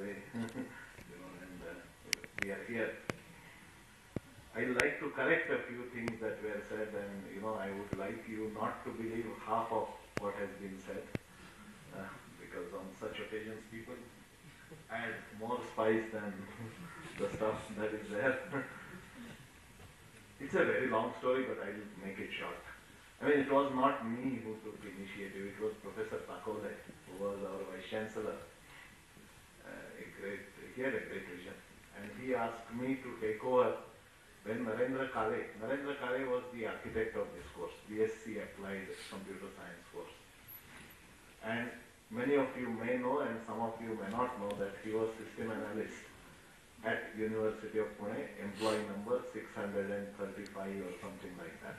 away. And we are here. I like to correct a few things that were said, and I would like you not to believe half of what has been said, because on such occasions people add more spice than the stuff that is there. It's a very long story, but I'll make it short. I mean, it was not me who took the initiative, it was Professor Takole, who was our Vice Chancellor. He had a great vision. And he asked me to take over when Narendra Kale was the architect of this course, BSc Applied Computer Science course. And many of you may know, and some of you may not know, that he was system analyst at University of Pune, employee number 635 or something like that,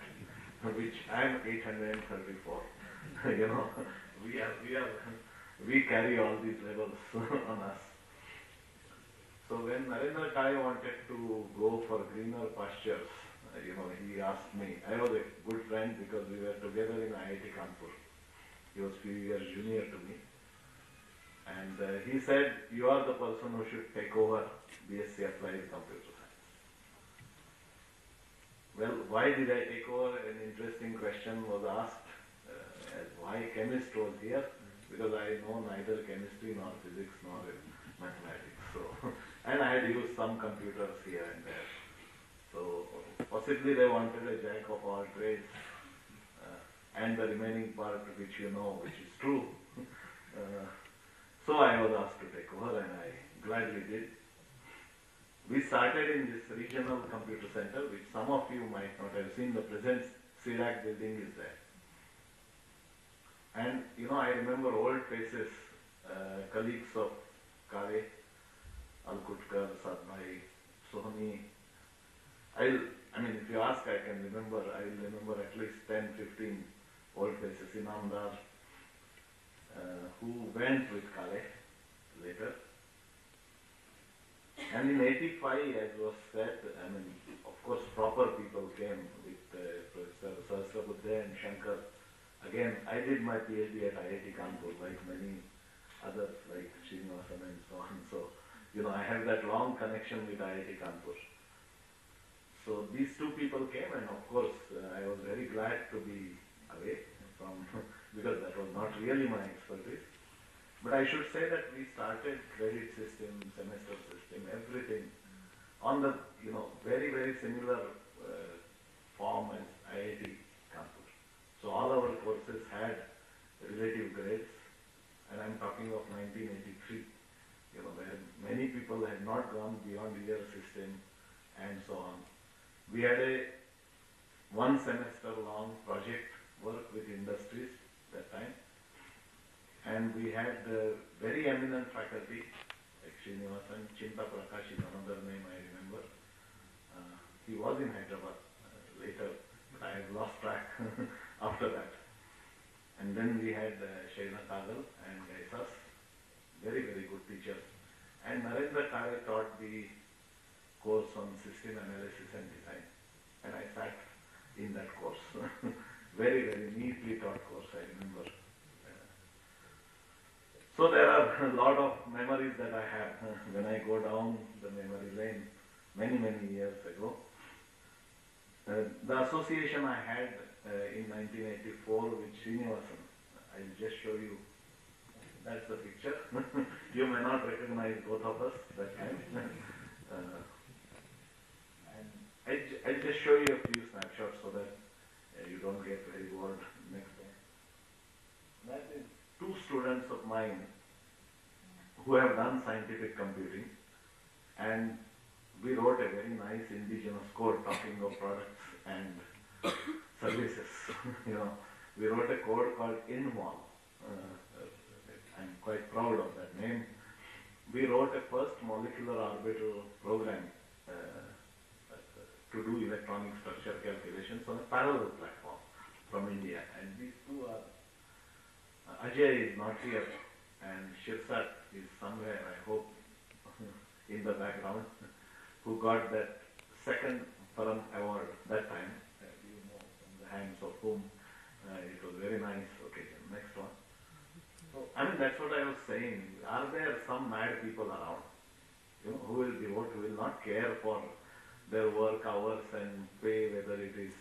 which I am 834. We carry all these levels on us. So when Narendra Kale wanted to go for greener pastures, he asked me. I was a good friend because we were together in IIT Kanpur. He was few years junior to me. And he said, you are the person who should take over BSc Applied Computer Science. Well, why did I take over? An interesting question was asked, as why chemist was here, because I know neither chemistry nor physics nor mathematics. So, and I had used some computers here and there. So possibly they wanted a jack of all trades, and the remaining part which which is true. So I was asked to take over, and I gladly did. We started in this regional computer center, which some of you might not have seen. The present CDAC building is there. And I remember old faces, colleagues of Kale, Alkutkar, Sadbhai, Sohani. I mean, if you ask, I can remember. I will remember at least 10, 15 old faces, Inamdar, who went with Kale later. And in 85, as was said, I mean, of course, proper people came with Professor Sahasrabuddhe and Shankar. Again, I did my PhD at IIT Kanpur, like many others, like Srinivasan and so on. So, I have that long connection with IIT Kanpur. So these two people came, and of course, I was very glad to be away from, because that was not really my expertise. But I should say that we started credit system, semester system, everything on the, very, very similar form as IIT Kanpur. So all our courses had relative grades, and I'm talking of 1983, where many people had not gone beyond year system and so on. We had a 1 semester long project work with industries that time. And we had very eminent faculty, like Srinivasan, Chinta Prakash is another name I remember. He was in Hyderabad later, but I have lost track after that. And then we had Shaila Kagal and Gaisas, very, very good teachers. And Narendra Kale taught the course on system analysis and design. And I sat in that course. Very, very neatly taught course, I remember. So there are a lot of memories that I have when I go down the memory lane many, many years ago. The association I had in 1984 with Srinivasan, I'll just show you. That's the picture. You may not recognize both of us that time. And I'll just show you a few snapshots so that you don't get very bored next time. That is two students of mine who have done scientific computing, and we wrote a very nice indigenous code talking of products and services. We wrote a code called INVOL. I'm quite proud of that name. We wrote a first molecular orbital program to do electronic structure calculations on a parallel platform from India. And these two are, Ajay is not here, and Shirsat is somewhere, I hope, in the background, who got that second Param award that time, from the hands of whom it was very nice occasion. Next one. So, I mean, that's what I was saying. Are there some mad people around, who will devote, who will not care for their work hours and pay, whether it is,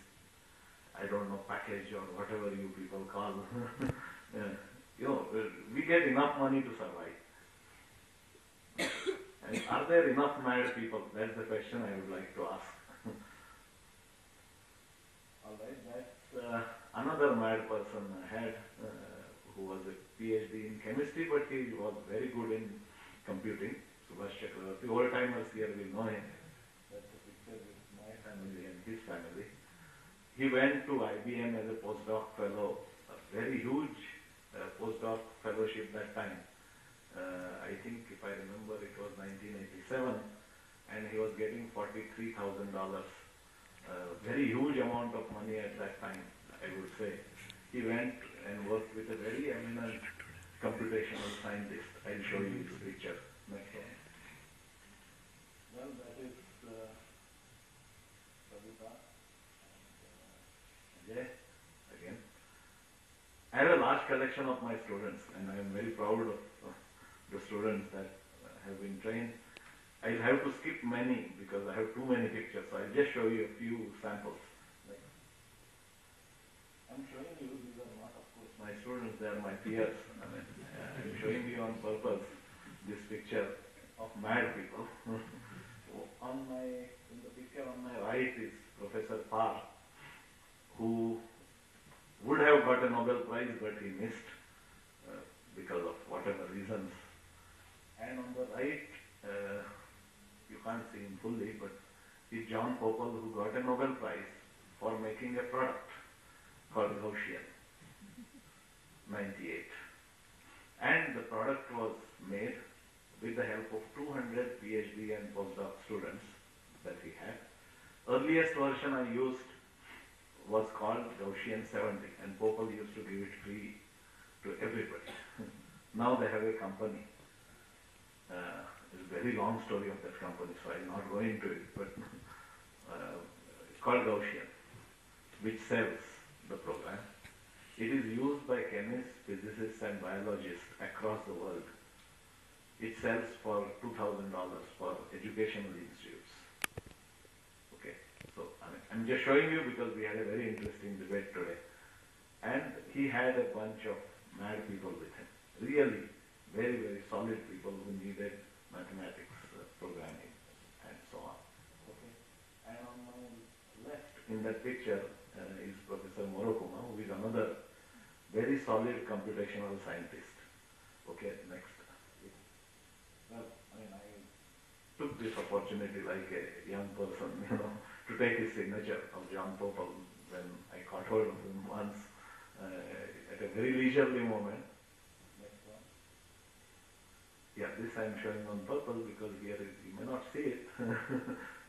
I don't know, package or whatever you people call. Yeah. We get enough money to survive. And are there enough mad people? That's the question I would like to ask. All right, that's another mad person I had who was a PhD in chemistry, but he was very good in computing. Subhash Chakravarti, old timers here will know him. That's a picture with my family and his family. He went to IBM as a postdoc fellow, a very huge postdoc fellowship that time. I think if I remember it was 1987, and he was getting $43,000. Very huge amount of money at that time, I would say. He went and worked with a very eminent computational scientist. I'll show you his picture. Next one. Well, that is Savita and Ajay again. I have a large collection of my students, and I am very proud of the students that have been trained. I'll have to skip many because I have too many pictures, so I'll just show you a few samples. I'm showing you, these are not, of course, my students, they are my peers. I'm showing you on purpose this picture of mad people. In the picture on my right is Professor Parr, who would have got a Nobel Prize, but he missed because of whatever reasons. And on the right, you can't see him fully, but is John Popel, who got a Nobel Prize for making a product called Gaussian, 98. And the product was made with the help of 200 PhD and postdoc students that he had. Earliest version I used was called Gaussian 70, and Popel used to give it free to everybody. Now they have a company. It's a very long story of that company, so I'll not go into it, but it's called Gaussian, which sells the program. It is used by chemists, physicists and biologists across the world. It sells for $2,000 for educational institutes. Okay, so I'm just showing you because we had a very interesting debate today. And he had a bunch of mad people with him. Really very, very solid people who needed mathematics, programming and so on. Okay. And on my left in that picture is Professor Morokuma, who is another very solid computational scientist. Okay, next. Well, I took this opportunity like a young person, to take his signature of John Popel when I caught hold of him once at a very leisurely moment. Next one. Yeah, this I am showing on purpose because here you may not see it,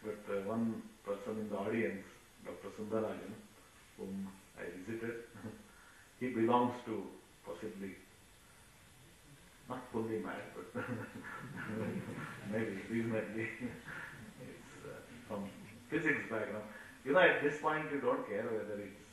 but one person in the audience, Dr. Sundarajan, whom I visited, he belongs to possibly, not fully mad, but maybe reasonably, it's from physics background. At this point you don't care whether it's